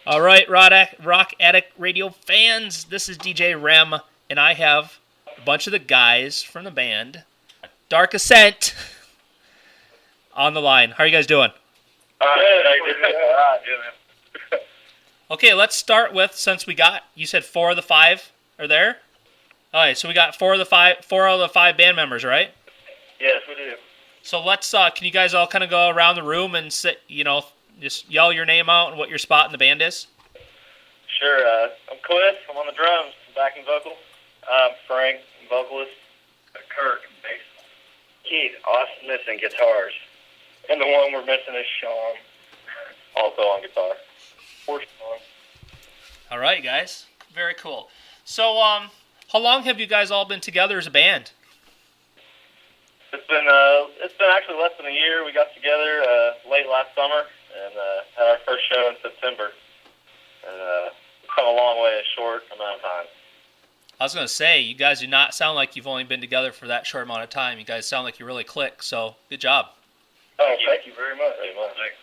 All right, Rock Addict Radio fans, this is DJ REM, and I have a bunch of the guys from the band, Dark Ascent, on the line. How are you guys doing? Okay, let's start with, since you said 4 of the 5 are there? All right, so we got 4 of the 5 band members, right? Yes, we do. So let's, can you guys all kind of go around the room and sit, just yell your name out and what your spot in the band is? Sure. I'm Cliff. I'm on the drums, backing vocal. Frank, vocalist. Kirk, bass. Keith, Austin missing guitars. And the one we're missing is Sean, also on guitar. Poor Sean. All right, guys. Very cool. So, how long have you guys all been together as a band? It's been actually less than a year. We got together late last summer and had our first show in September. And we've come a long way in a short amount of time. I was going to say, you guys do not sound like you've only been together for that short amount of time. You guys sound like you really click, so good job. Oh, thank you very much. Thanks.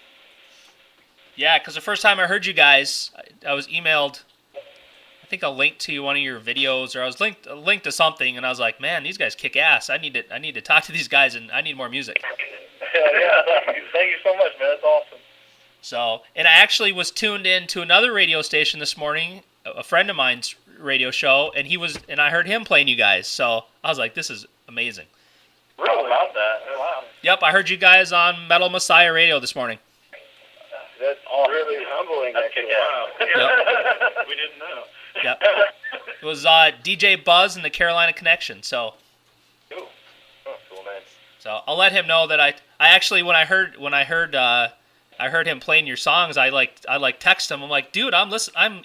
Yeah, because the first time I heard you guys, I was emailed, I think a link to one of your videos, or I was linked to something, and I was like, man, these guys kick ass. I need to talk to these guys, and I need more music. Yeah, thank you so much, man. That's awesome. So, and I actually was tuned in to another radio station this morning, a friend of mine's radio show, and I heard him playing you guys. So I was like, this is amazing. Really? About that? Wow. Yep, I heard you guys on Metal Messiah Radio this morning. That's awesome. Really humbling. That's wow. Yep. We didn't know. Yep. It was DJ Buzz and the Carolina Connection. So. Cool. Oh, cool, man. So I'll let him know that I actually when I heard him playing your songs, I text him. I'm like, dude, I'm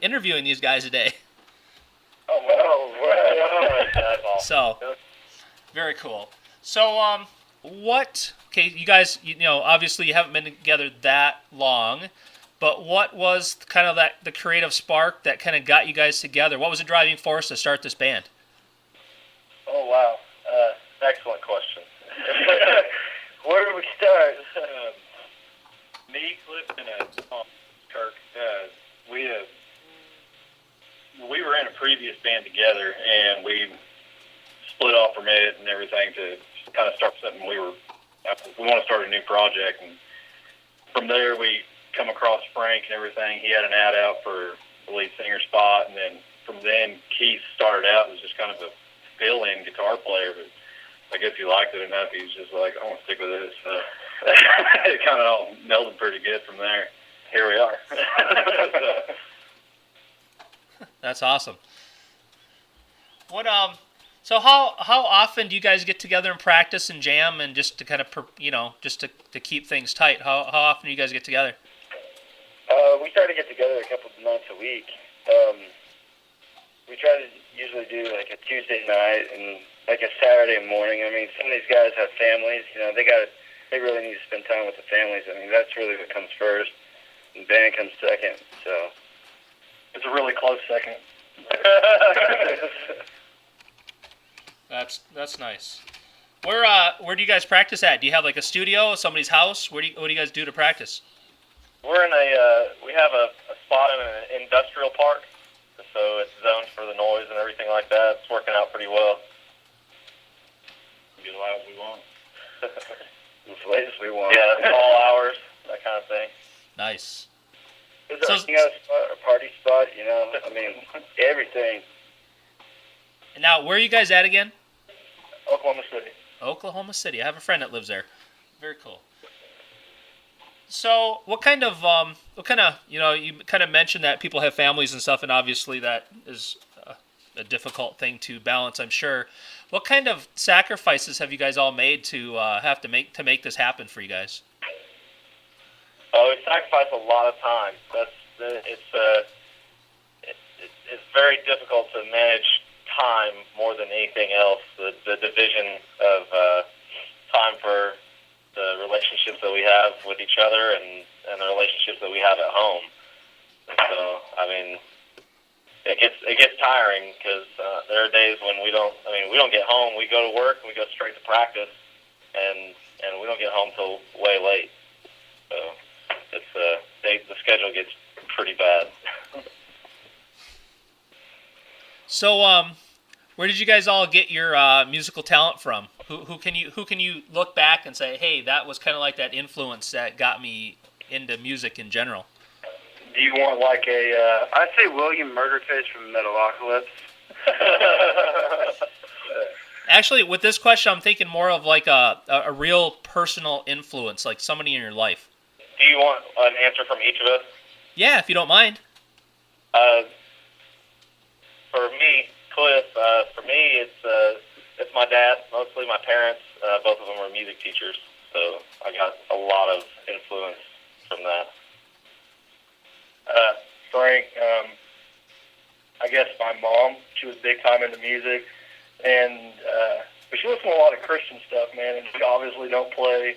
interviewing these guys today. Oh wow. That's awesome. So, very cool. So, okay, you guys, obviously you haven't been together that long, but what was kind of the creative spark that kind of got you guys together? What was the driving force to start this band? Oh, wow. Excellent question. Where do we start? Me, Cliff, and Kirk, we were in a previous band together, and we split off from it and everything to kind of start something. We want to start a new project, and from there we come across Frank and everything. He had an ad out for the lead singer spot, and then from then Keith started out as just kind of a fill-in guitar player, but I guess he liked it enough. He was just like, I want to stick with this. It kind of all melded pretty good from there. Here we are. That's awesome. So how often do you guys get together and practice and jam and just to kind of just to keep things tight? How often do you guys get together? We try to get together a couple of nights a week. We try to usually do like a Tuesday night and like a Saturday morning. I mean, some of these guys have families. They really need to spend time with the families. I mean, that's really what comes first. And band comes second. So it's a really close second. That's nice. Where do you guys practice at? Do you have like a studio, somebody's house? What do you guys do to practice? We're in we have a spot in an industrial park, so it's zoned for the noise and everything like that. It's working out pretty well. Get as loud as we want. As late as we want. Yeah, all hours, that kind of thing. Nice. Is there a party spot, I mean, everything. And now, where are you guys at again? Oklahoma City. Oklahoma City. I have a friend that lives there. Very cool. So, what kind of, you kind of mentioned that people have families and stuff, and obviously that is a difficult thing to balance, I'm sure. What kind of sacrifices have you guys all made to have to make this happen for you guys? Oh, we sacrifice a lot of time. It's very difficult to manage time more than anything else. The division of time for the relationships that we have with each other and the relationships that we have at home. And so, I mean, it gets tiring because there are days when we don't get home. We go to work and we go straight to practice, and we don't get home till way late. So the schedule gets pretty bad. So, where did you guys all get your musical talent from? Who can you look back and say, hey, that was kind of like that influence that got me into music in general? Do you want like a? I'd say William Murderfish from Metalocalypse. Actually, with this question, I'm thinking more of like a real personal influence, like somebody in your life. Do you want an answer from each of us? Yeah, if you don't mind. For me, Cliff. For me, it's my dad. Mostly my parents. Both of them were music teachers, so I got a lot of influence from that. Frank. I guess my mom. She was big time into music, and but she listened to a lot of Christian stuff, man. And we obviously don't play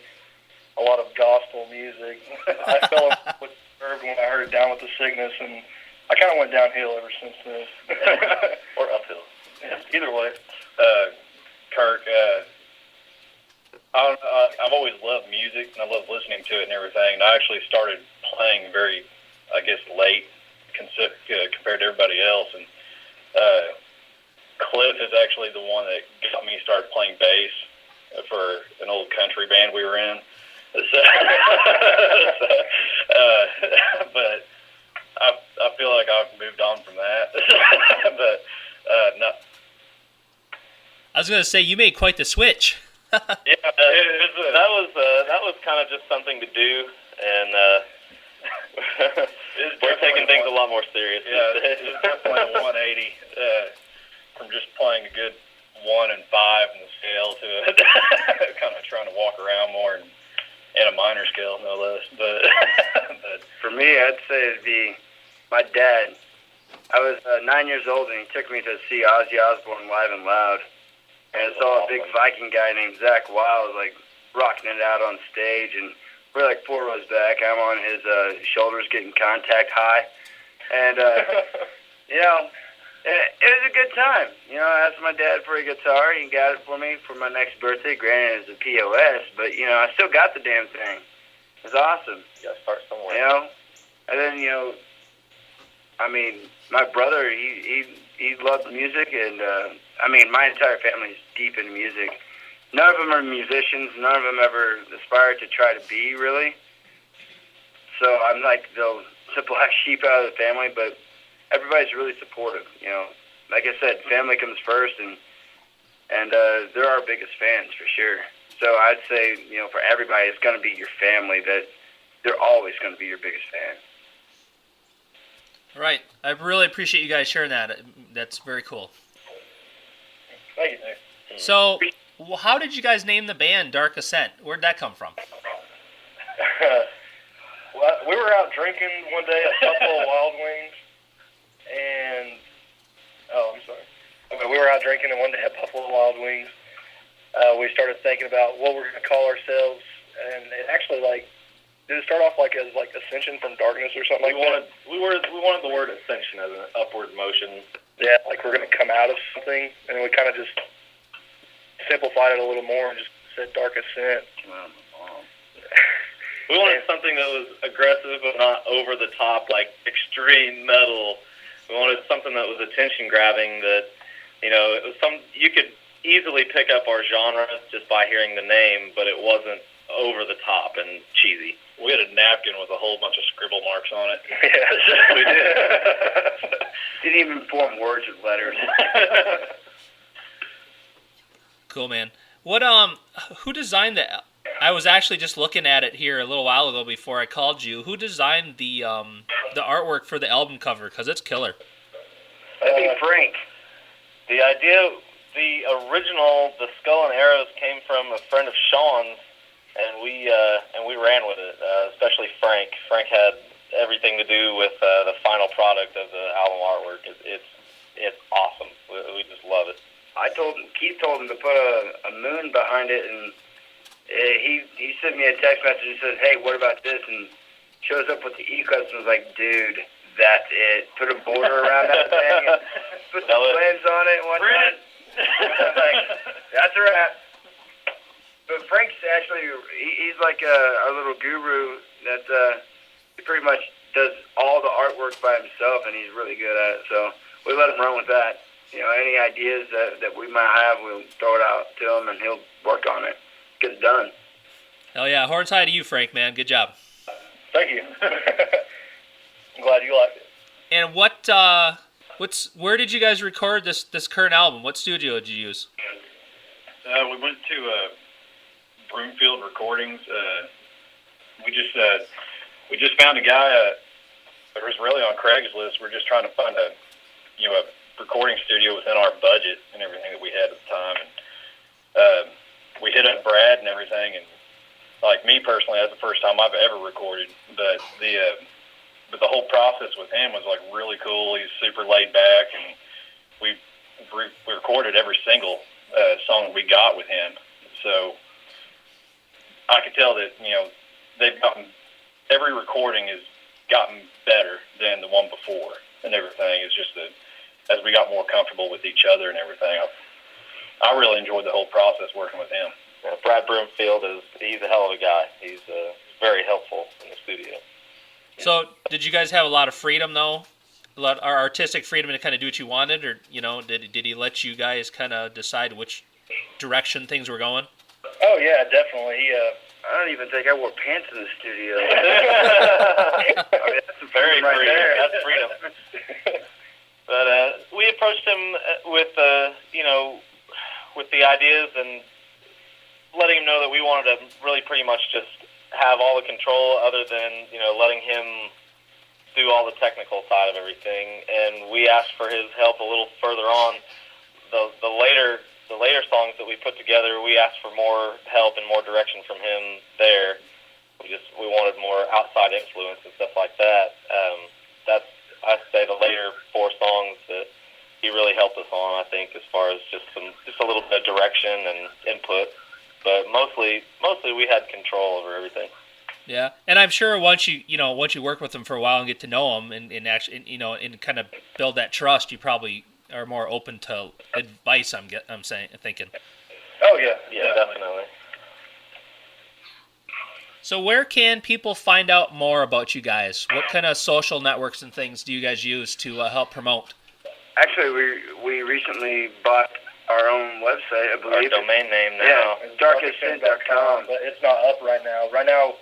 a lot of gospel music. I fell in love with Irv when I heard it, Down with the Sickness, and I kind of went downhill ever since then. Or uphill. Yeah, either way. Kirk, I've always loved music, and I love listening to it and everything. And I actually started playing very, I guess, late compared to everybody else. And Cliff is actually the one that got me started playing bass for an old country band we were in. So, but I feel like I've moved on from that. But no. I was gonna say you made quite the switch. Yeah, that was kind of just something to do, and we're taking things a lot more serious. Yeah, it's definitely a 180 from just playing a good 1 and 5 in the scale to kind of trying to walk around more and a minor scale, no less. But For me, I'd say it'd be my dad. I was 9 years old, and he took me to see Ozzy Osbourne live and loud. And I saw a big Viking guy named Zach Wild, like, rocking it out on stage. And we're like 4 rows back. I'm on his shoulders getting contact high. And, you know, it was a good time. You know, I asked my dad for a guitar. He got it for me for my next birthday. Granted, it was a POS, but, you know, I still got the damn thing. It was awesome. You got to start somewhere. You know? And then, you know, I mean, my brother, he loved music, and, I mean, my entire family's deep into music. None of them are musicians. None of them ever aspired to try to be, really. So I'm like the black sheep out of the family, but everybody's really supportive, you know. Like I said, family comes first, and they're our biggest fans for sure. So I'd say, you know, for everybody, it's going to be your family that they're always going to be your biggest fan. Right. I really appreciate you guys sharing that. That's very cool. Thank you. So, how did you guys name the band Dark Ascent? Where'd that come from? Well, we were out drinking one day at Buffalo Wild Wings, and we were out drinking, and one day at Buffalo Wild Wings, we started thinking about what we're going to call ourselves, and it actually did it start off as Ascension from Darkness or something that? We wanted the word ascension as an upward motion. Yeah, like we're going to come out of something, and then we kind of just simplified it a little more and just said Dark Ascent. We wanted something that was aggressive but not over the top, like extreme metal. We wanted something that was attention grabbing. That, you know, it was you could easily pick up our genre just by hearing the name, but it wasn't over the top and cheesy. We had a napkin with a whole bunch of scribble marks on it. Yeah, we did. Didn't even form words with letters. Cool, man. What who designed the? I was actually just looking at it here a little while ago before I called you. Who designed the artwork for the album cover? Because it's killer. That'd be Frank. The idea, the original, the skull and arrows came from a friend of Sean's, and we ran with it. Especially Frank. Frank had everything to do with the final product of the album artwork. It's awesome. We just love it. Keith told him to put a moon behind it, and he sent me a text message and said, "Hey, what about this?" And shows up with the E-clips and was like, "Dude, that's it. Put a border around that thing, and put the lens on it and whatnot." I was like, "That's a wrap." But Frank's actually, he's like our little guru that he pretty much does all the artwork by himself, and he's really good at it. So we let him run with that. any ideas that we might have, we'll throw it out to him, and he'll work on it, get it done. Hell yeah. Horns high to you, Frank, man. Good job. Thank you. I'm glad you liked it. And where did you guys record this current album? What studio did you use? We went to Broomfield Recordings. We just found a guy that was really on Craigslist. We're just trying to find a recording studio within our budget and everything that we had at the time. And we hit up Brad and everything. And like me personally, that's the first time I've ever recorded. But the whole process with him was like really cool. He's super laid back, and we recorded every single song we got with him. So I could tell that every recording has gotten better than the one before, and everything. It's just that as we got more comfortable with each other and everything, I really enjoyed the whole process working with him. Brad Broomfield he's a hell of a guy. He's very helpful in the studio. So, did you guys have a lot of freedom, though? A lot of artistic freedom to kind of do what you wanted? Or, did he let you guys kind of decide which direction things were going? Oh, yeah, definitely. I don't even think I wore pants in the studio. That's very right freedom. there. That's freedom. But we approached him with the ideas and letting him know that we wanted to really pretty much just have all the control, other than letting him do all the technical side of everything. And we asked for his help a little further on. The later songs that we put together, we asked for more help and more direction from him there. We wanted more outside influence and stuff like that. That's, I'd say, the later 4 songs that he really helped us on, I think, as far as just a little bit of direction and input. But mostly we had control over everything. Yeah, and I'm sure once you work with him for a while and get to know him and actually and kind of build that trust, you probably are more open to advice. I'm thinking. Oh yeah, Yeah, definitely. So where can people find out more about you guys? What kind of social networks and things do you guys use to help promote? Actually, we recently bought our own website, I Our believe. domain name now. Yeah, darkascent.com. but it's not up right now. Right now,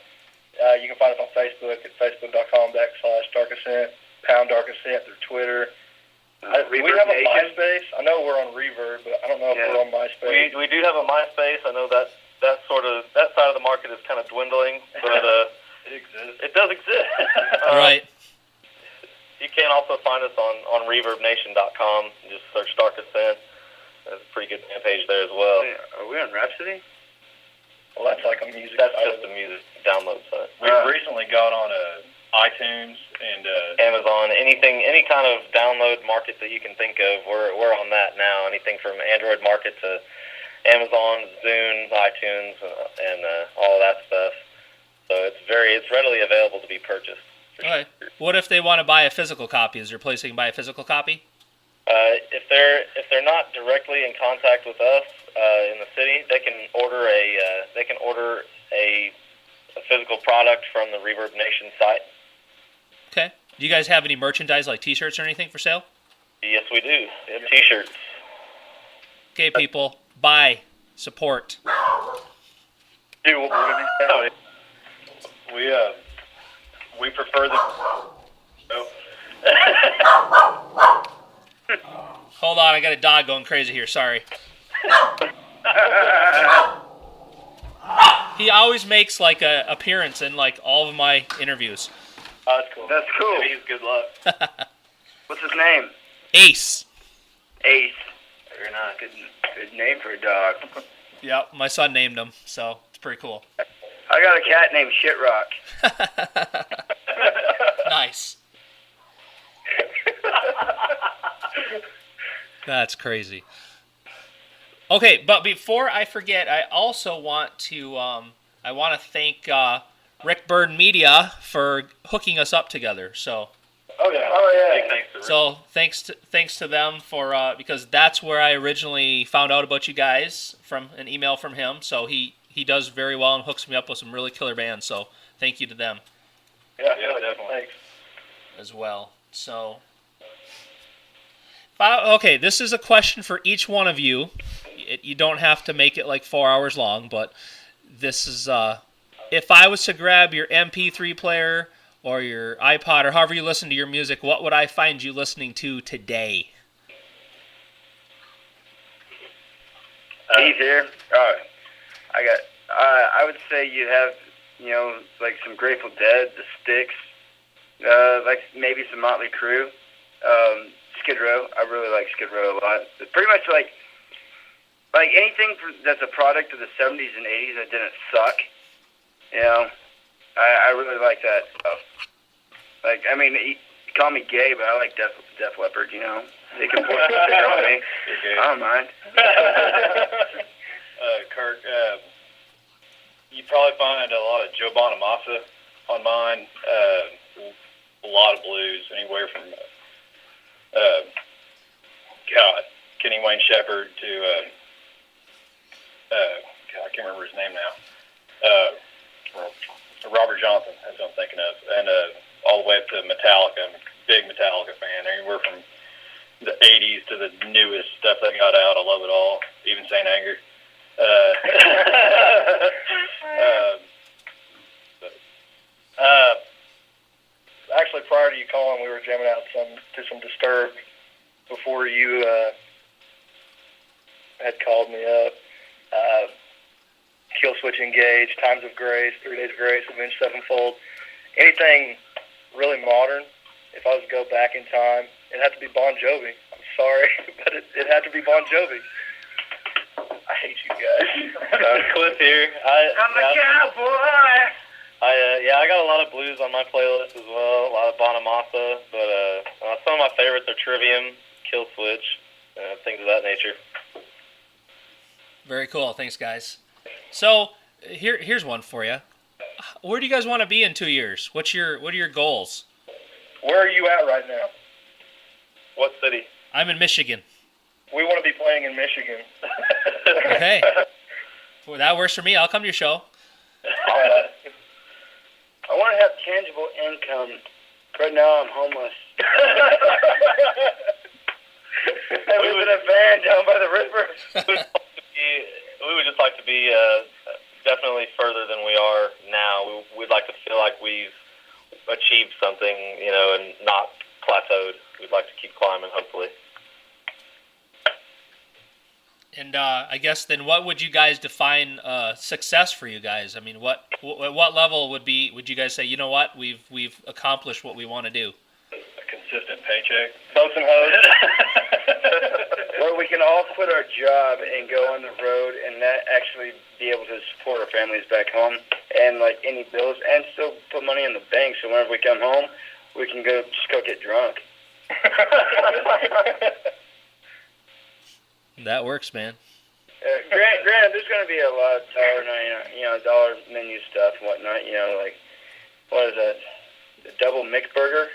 you can find us on Facebook at facebook.com/darkascent, #darkascent through Twitter. We have a MySpace. I know we're on Reverb, but I don't know if we're on MySpace. We do have a MySpace. I know that side of the market is kind of dwindling, but It exists. it does exist. Right. You can also find us on ReverbNation.com. Just search Dark Ascent. There's a pretty good fan page there as well. Are we on Rhapsody? Well, that's like a music. That's just a music download site. We've recently got on iTunes and Amazon, any kind of download market that you can think of, we're on that now. Anything from Android market to Amazon, Zune, iTunes, and all of that stuff. So it's readily available to be purchased. Okay. What if they want to buy a physical copy? Is there a place they can buy a physical copy? If they're not directly in contact with us in the city, they can order a physical product from the Reverb Nation site. Okay. Do you guys have any merchandise like T-shirts or anything for sale? Yes, we do. We have T-shirts. Okay, people, buy, support. do what we're gonna do. We prefer the. Hold on, I got a dog going crazy here. Sorry. He always makes like a appearance in like all of my interviews. Oh, that's cool. That's cool. Yeah, he's good luck. What's his name? Ace. Ace. Very nice. Good name for a dog. Yep, my son named him, so it's pretty cool. I got a cat named Shitrock. Nice. That's crazy. Okay, but before I forget, I also want to thank Rick Bird Media for hooking us up together. So. Oh yeah. Big thanks to Rick. So thanks to them for because that's where I originally found out about you guys from an email from him. So he does very well and hooks me up with some really killer bands. So thank you to them. Yeah, definitely. Thanks. As well. So Okay, this is a question for each one of you. You don't have to make it like 4 hours long, but this is if I was to grab your MP3 player or your iPod or however you listen to your music, what would I find you listening to today? He's here. I would say you have, like some Grateful Dead, The Styx, like maybe some Motley Crue, Skid Row. I really like Skid Row a lot. It's pretty much like anything that's a product of the 70s and 80s that didn't suck. I really like that stuff. Like, I mean, you call me gay, but I like Def Leppard. They can point the finger on me. I don't mind. Kirk, you probably find a lot of Joe Bonamassa on mine. A lot of blues, anywhere from Kenny Wayne Shepherd to I can't remember his name now. Robert Johnson, that's what I'm thinking of, and all the way up to Metallica. I'm a big Metallica fan. Anywhere from the 80s to the newest stuff they got out. I love it all, even Saint Anger. Actually, prior to you calling, we were jamming out to some Disturbed before you had called me up. Kill Switch Engage, Times of Grace, 3 Days of Grace, Avenged Sevenfold. Anything really modern, if I was to go back in time, it had to be Bon Jovi. I'm sorry, but it had to be Bon Jovi. I hate you guys. Cliff here. I'm a cowboy. I got a lot of blues on my playlist as well, a lot of Bonamassa, but some of my favorites are Trivium, Kill Switch, things of that nature. Very cool. Thanks, guys. So here's one for you. Where do you guys want to be in 2 years? What are your goals? Where are you at right now? What city? I'm in Michigan. We want to be playing in Michigan. Okay. Well, that works for me. I'll come to your show. I want to have tangible income. Right now, I'm homeless. I live in a van down by the river. We would just like to be definitely further than we are now. We'd like to feel like we've achieved something, and not plateaued. We'd like to keep climbing, hopefully. And I guess then, what would you guys define success for you guys? I mean, at what level would you guys say, you know what, we've accomplished what we want to do? A consistent paycheck. Boats and hoes. Where we can all quit our job and go on the road and not actually be able to support our families back home and like any bills and still put money in the bank so whenever we come home, we can go get drunk. That works, man. Granted, there's going to be a lot of dollar menu stuff and whatnot. Like, what is that? The double McBurger?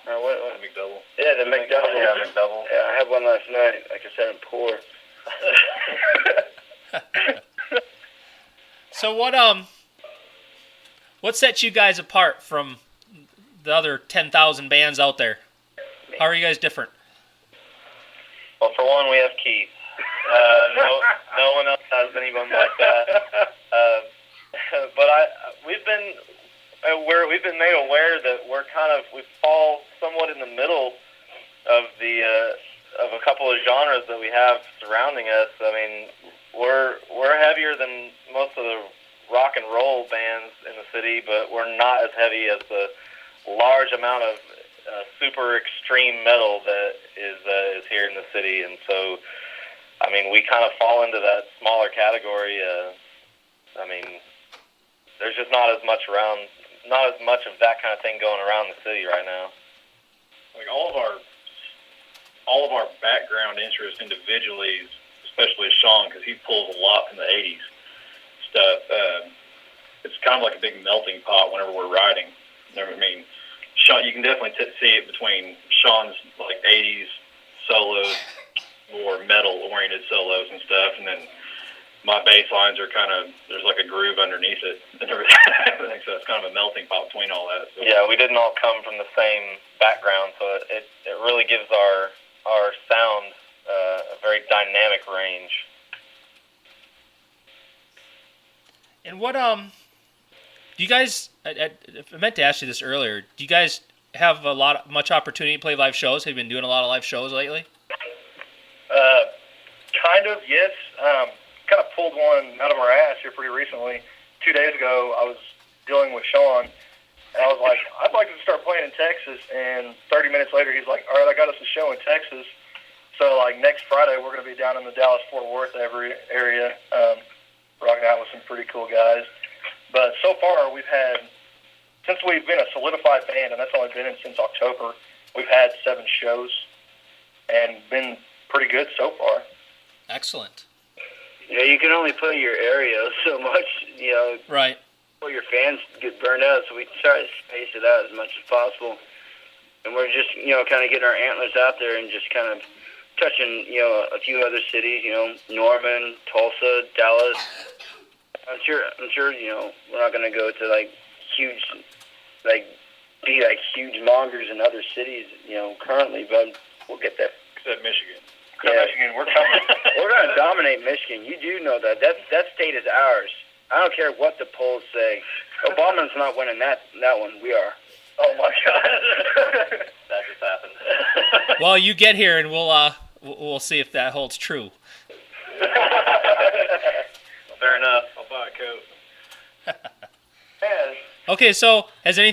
What? McDouble. Yeah, the McDouble. Yeah, McDouble. Yeah, I had one last night. Like I said, I'm poor. So what sets you guys apart from the other 10,000 bands out there? How are you guys different? Well, for one, we have Keith. No one else has anyone like that. But we've been made aware that we fall somewhat in the middle of of a couple of genres that we have surrounding us. I mean, we're heavier than most of the rock and roll bands in the city, but we're not as heavy as the large amount of super extreme metal that is here in the city. And so, I mean, we kind of fall into that smaller category. I mean, there's just not as much of that kind of thing going around the city right now. Like all of our background interests individually, especially Sean, because he pulls a lot from the '80s stuff. It's kind of like a big melting pot whenever we're writing. I mean, Sean, you can definitely see it between Sean's like '80s solos, more metal-oriented solos and stuff, and then my bass lines are kind of, there's like a groove underneath it and everything, so it's kind of a melting pot between all that. So. Yeah, we didn't all come from the same background, so it really gives our our sound a very dynamic range. And what do you guys? I meant to ask you this earlier. Do you guys have much opportunity to play live shows? Have you been doing a lot of live shows lately? Kind of, yes. Kind of pulled one out of our ass here pretty recently. 2 days ago, I was dealing with Sean, and I was like, I'd like to start playing in Texas. And 30 minutes later, he's like, all right, I got us a show in Texas. So, like, next Friday, we're going to be down in the Dallas-Fort Worth area, rocking out with some pretty cool guys. But so far, since we've been a solidified band, and that's only been in since October, we've had 7 shows and been pretty good so far. Excellent. Yeah, you can only play your area so much, Right. before your fans get burned out, so we try to space it out as much as possible. And we're just, kind of getting our antlers out there and just kind of touching, a few other cities, Norman, Tulsa, Dallas. I'm sure, we're not going to go to, huge, be huge mongers in other cities, currently, but we'll get there. Except Michigan. Yeah. Michigan, we're coming. We're going to dominate Michigan. You do know that. That state is ours. I don't care what the polls say. Obama's not winning that one. We are. Oh, my God. That just happened. Well, you get here and we'll see if that holds true. Fair enough. I'll buy a coat. Okay, so have you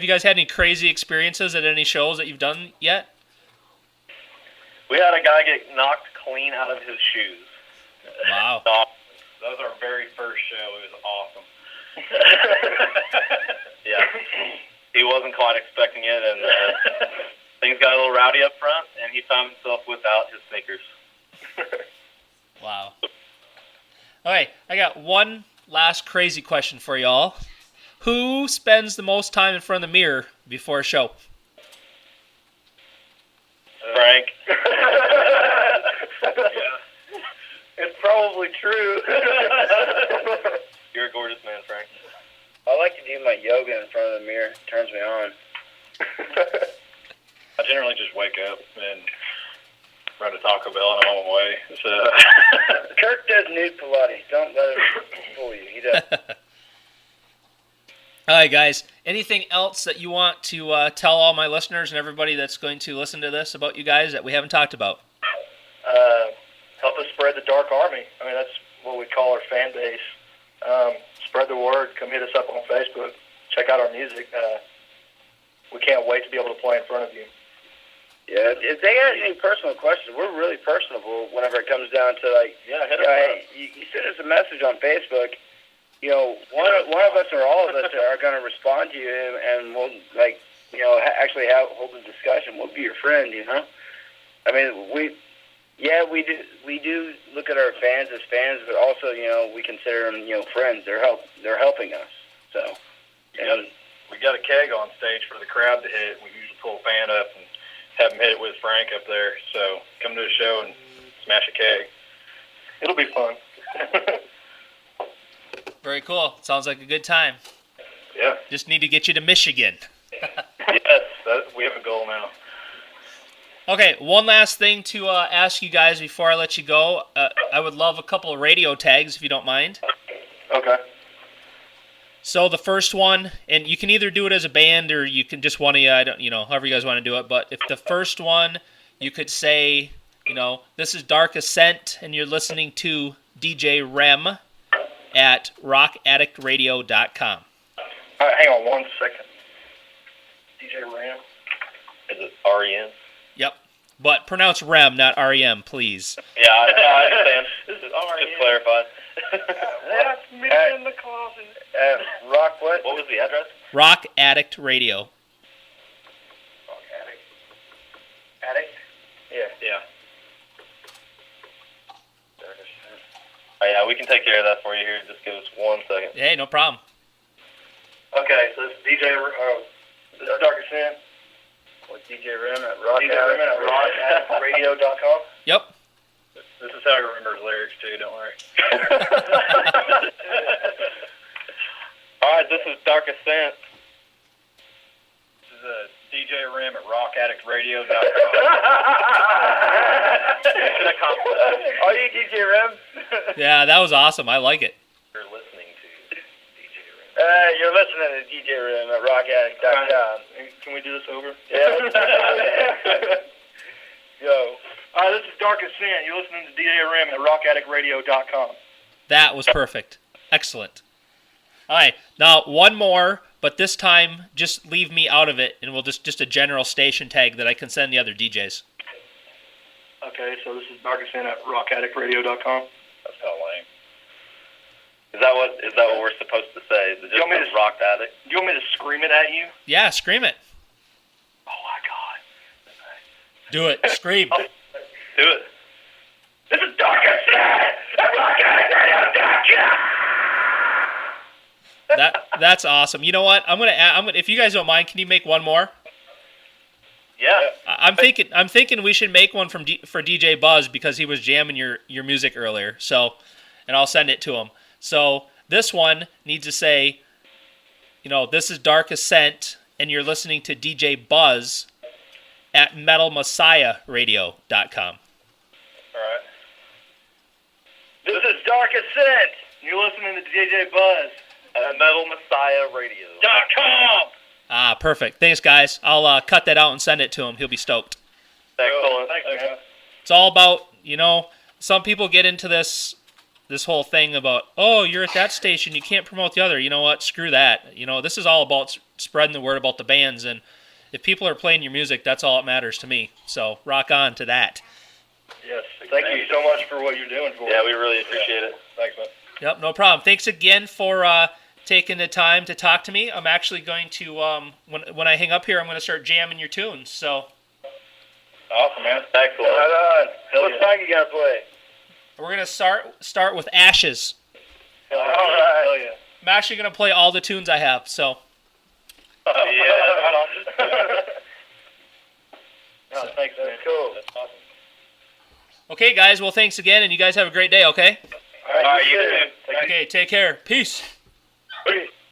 guys had any crazy experiences at any shows that you've done yet? We had a guy get knocked clean out of his shoes. Wow. That was our very first show. It was awesome. Yeah. He wasn't quite expecting it, and things got a little rowdy up front, and he found himself without his sneakers. Wow. All right, I got one last crazy question for y'all. Who spends the most time in front of the mirror before a show? Frank. Yeah. It's probably true. You're a gorgeous man, Frank. I like to do my yoga in front of the mirror. It turns me on. I generally just wake up and run to Taco Bell and I'm on my way. So. Kirk does nude Pilates. Don't let him fool you. He does. All right, guys. Anything else that you want to tell all my listeners and everybody that's going to listen to this about you guys that we haven't talked about? Help us spread the Dark Army. I mean, that's what we call our fan base. Spread the word. Come hit us up on Facebook. Check out our music. We can't wait to be able to play in front of you. Yeah, if they got any personal questions, we're really personable whenever it comes down to, hit us up. You send us a message on Facebook. One of us or all of us are going to respond to you, and we'll, actually hold a discussion. We'll be your friend, I mean, we do look at our fans as fans, but also, we consider them, friends. They're helping us. So, We got a keg on stage for the crowd to hit. We usually pull a fan up and have them hit it with Frank up there. So come to the show and smash a keg. It'll be fun. Very cool. Sounds like a good time. Yeah. Just need to get you to Michigan. Yes, we have a goal now. Okay, one last thing to ask you guys before I let you go. I would love a couple of radio tags, if you don't mind. Okay. So the first one, and you can either do it as a band or you can just one of you, however you guys want to do it. But if the first one, you could say, this is Dark Ascent, and you're listening to DJ REM at rockaddictradio.com. All right, hang on 1 second. DJ Ram. Is it REM? Yep. But pronounce REM, not REM, please. Yeah, I understand. This is REM. Just clarify. That's me in the closet. Rock what? What was the address? Rock Addict Radio. Rock Addict. Addict? Yeah. Oh, yeah, we can take care of that for you here. Just give us 1 second. Hey, no problem. Okay, so this is this is Dark Ascent. With DJ Rim at rockaddictradio.com. Yep. This is how I remember his lyrics too, don't worry. All right, this is Dark Ascent. This is DJ REM at rockaddictradio.com. Are you DJ Rem? Yeah, that was awesome. I like it. You're listening to DJ Rim. You're listening to DJ Rem at rockaddict.com. Can we do this over? Yeah. Yo. This is Dark Ascent. You're listening to DJ REM at rockaddictradio.com. That was perfect. Excellent. All right, now one more, but this time just leave me out of it, and we'll just a general station tag that I can send the other DJs. Okay, so this is Dark Ascent at rockaddictradio.com. That's kind of lame. Is that what we're supposed to say? Is it just a rock addict? Do you want me to scream it at you? Yeah, scream it. Oh my God. Do it. Scream. Do it. This is Dark Ascent at rockaddictradio.com. That's awesome. You know what? I'm gonna if you guys don't mind, can you make one more? Yeah. I'm thinking we should make one for DJ Buzz because he was jamming your music earlier. So, and I'll send it to him. So this one needs to say, this is Dark Ascent, and you're listening to DJ Buzz at metalmessiahradio.com. All right. This is Dark Ascent. You're listening to DJ Buzz At metalmessiahradio.com. Ah, perfect. Thanks, guys. I'll cut that out and send it to him. He'll be stoked. Excellent. Thanks, man. It's all about, some people get into this whole thing about, oh, you're at that station, you can't promote the other. You know what? Screw that. This is all about spreading the word about the bands, and if people are playing your music, that's all that matters to me. So rock on to that. Yes. Thank you so much for what you're doing for us. Yeah, we really appreciate it. Thanks, man. Yep, no problem. Thanks again for taking the time to talk to me. I'm actually going to, when I hang up here, I'm going to start jamming your tunes. So Awesome, man. Excellent. Right on. What song you gonna play? we're going to start with Ashes. All right. Hell yeah. I'm actually going to play all the tunes I have. So Yeah. Oh, thanks, man. That's cool. That's awesome. okay, guys. Well, thanks again, and you guys have a great day. Okay. All right, you you too. too. Okay. Take care. Peace.